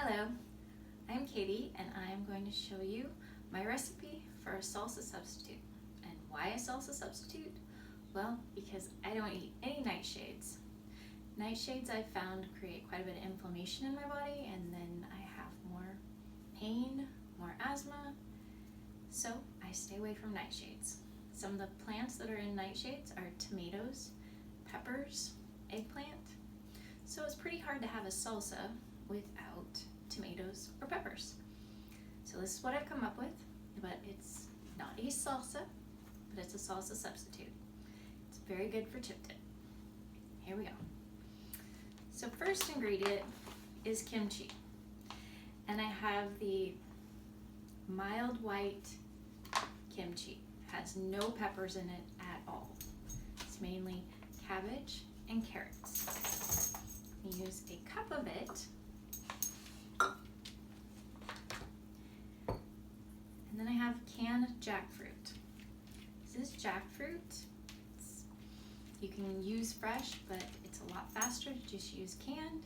Hello, I'm Katie and I'm going to show you my recipe for a salsa substitute. And why a salsa substitute? Well, because I don't eat any nightshades. Nightshades I found create quite a bit of inflammation in my body, and then I have more pain, more asthma, so I stay away from nightshades. Some of the plants that are in nightshades are tomatoes, peppers, eggplant. So it's pretty hard to have a salsa without tomatoes or peppers. So this is what I've come up with, but it's not a salsa, but it's a salsa substitute. It's very good for chip dip. Here we go. So first ingredient is kimchi. And I have the mild white kimchi. It has no peppers in it at all. It's mainly cabbage and carrots. I use a cup of it. And then I have canned jackfruit. This is jackfruit. You can use fresh, but it's a lot faster to just use canned.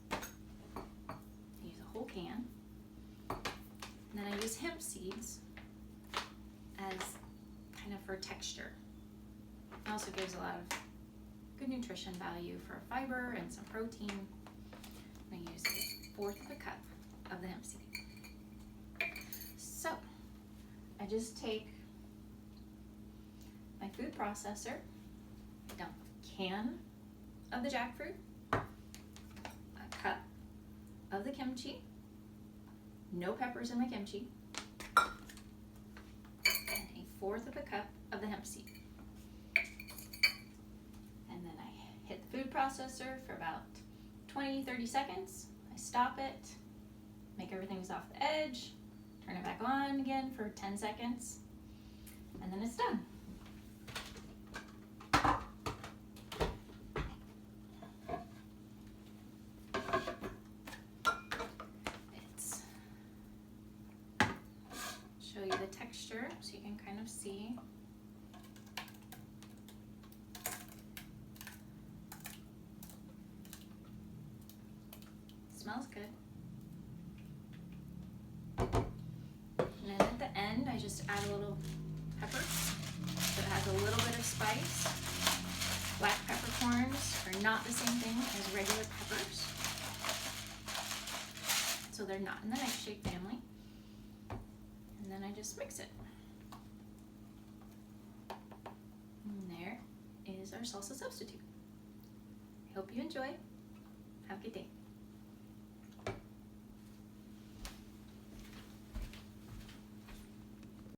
I use a whole can. And then I use hemp seeds as kind of for texture. It also gives a lot of good nutrition value for fiber and some protein. I use 1/4 of a cup of the hemp seed. So I just take my food processor, I dump a can of the jackfruit, a cup of the kimchi, no peppers in my kimchi, and 1/4 of a cup of the hemp seed. And then I hit the food processor for about 20-30 seconds. I stop it, make everything's off the edge, turn it back on again for 10 seconds, and then it's done. Show you the texture so you can kind of see. It smells good. And then at the end, I just add a little pepper so it has a little bit of spice. Black peppercorns are not the same thing as regular peppers, so they're not in the nightshade family. And then I just mix it. And there is our salsa substitute. I hope you enjoy. Have a good day.